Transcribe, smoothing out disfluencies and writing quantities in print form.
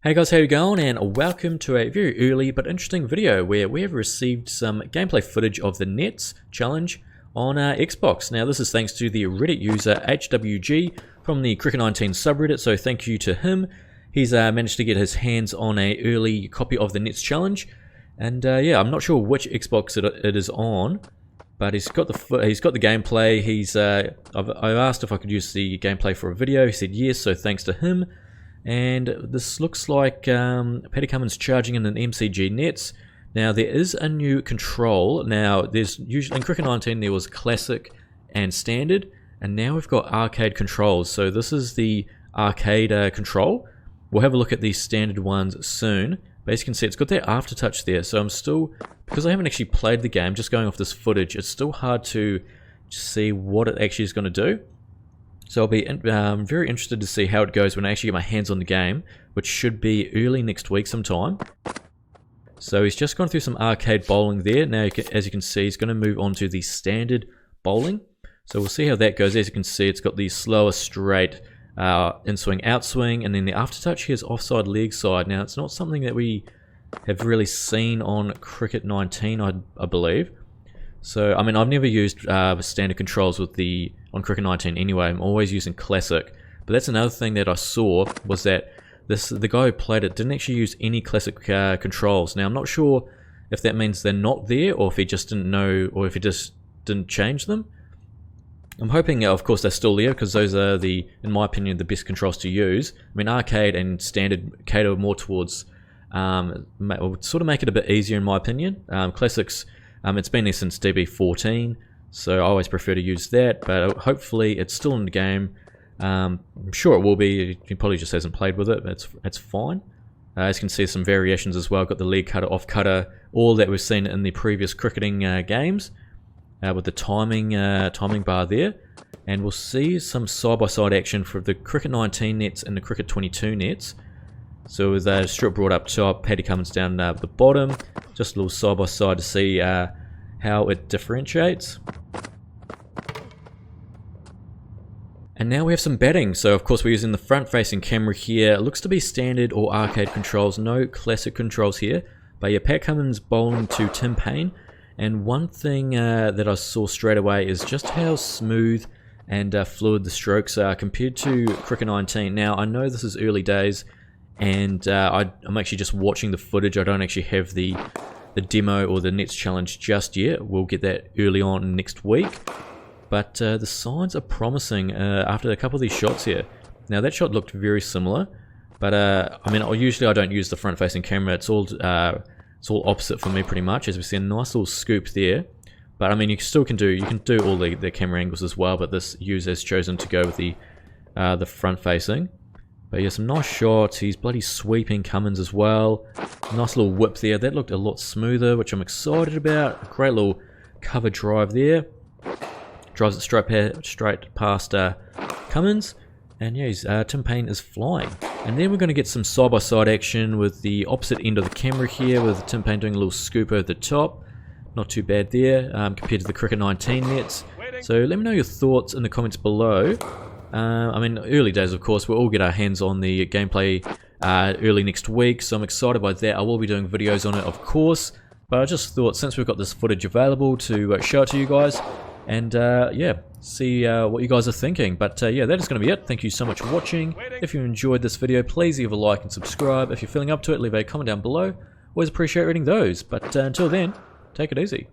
Hey guys, how you going? And welcome to a very early but interesting video where we have received some gameplay footage of the Nets challenge on Xbox. Now this is thanks to the Reddit user HWG from the Cricket19 subreddit, so thank you to him. He's managed to get his hands on an early copy of the Nets challenge, and yeah, I'm not sure which Xbox it is on, but he's got the gameplay. I asked if I could use the gameplay for a video. He said yes, so thanks to him. And this looks like Paddy Cummins charging in an MCG Nets. Now there is a new control. Now there's usually in Cricket 19 there was classic and standard, and now we've got arcade controls. So this is the arcade control. We'll have a look at the standard ones soon. But as you can see, it's got that aftertouch there. So I'm still, because I haven't actually played the game, just going off this footage, it's still hard to see what it actually is going to do. So I'll be very interested to see how it goes when I actually get my hands on the game, which should be early next week sometime. So he's just gone through some arcade bowling there. Now, as you can see, he's going to move on to the standard bowling. So we'll see how that goes. As you can see, it's got the slower straight in-swing, outswing, and then the aftertouch here is offside, leg side. Now, it's not something that we have really seen on Cricket 19, I believe. So, I mean, I've never used standard controls with on Cricket 19 anyway. I'm always using classic. But that's another thing that I saw, was that the guy who played it didn't actually use any classic controls. Now, I'm not sure if that means they're not there, or if he just didn't know, or if he just didn't change them. I'm hoping, of course, they're still there, because those are in my opinion, the best controls to use. I mean, arcade and standard cater more towards, sort of make it a bit easier in my opinion. Classics, it's been there since DB14, so I always prefer to use that, but hopefully it's still in the game. I'm sure it will be. He probably just hasn't played with it, but it's fine. As you can see, some variations as well. Got the leg cutter, off cutter, all that we've seen in the previous cricketing games, with the timing bar there. And we'll see some side-by-side action for the Cricket 19 nets and the Cricket 22 nets. So with strip brought up top, Paddy Cummins down the bottom, just a little side-by-side to see how it differentiates. And now we have some batting. So of course we're using the front-facing camera here. It looks to be standard or arcade controls, no classic controls here. But yeah, Pat Cummins bowling to Tim Payne. And one thing that I saw straight away is just how smooth and fluid the strokes are compared to Cricket 19. Now I know this is early days, and I'm actually just watching the footage. I don't actually have the demo or the Nets challenge just yet. We'll get that early on next week. But the signs are promising after a couple of these shots here. Now that shot looked very similar, but I mean, usually I don't use the front-facing camera. It's all opposite for me pretty much. As we see, a nice little scoop there. But I mean, you can do all the camera angles as well. But this user has chosen to go with the front-facing. But yeah, some nice shots. He's bloody sweeping Cummins as well. Nice little whip there. That looked a lot smoother, which I'm excited about. Great little cover drive there. Drives it straight past Cummins. And yeah, Tim Payne is flying. And then we're going to get some side-by-side action with the opposite end of the camera here, with Tim Payne doing a little scoop over the top. Not too bad there compared to the Cricket 19 nets. So let me know your thoughts in the comments below. I mean, early days, of course. We'll all get our hands on the gameplay early next week, so I'm excited by that. I will be doing videos on it, of course, but I just thought, since we've got this footage available, to show it to you guys, and yeah, see what you guys are thinking. But yeah, that is going to be it. Thank you so much for watching. If you enjoyed this video, please leave a like and subscribe. If you're feeling up to it, leave a comment down below. Always appreciate reading those. But until then, take it easy.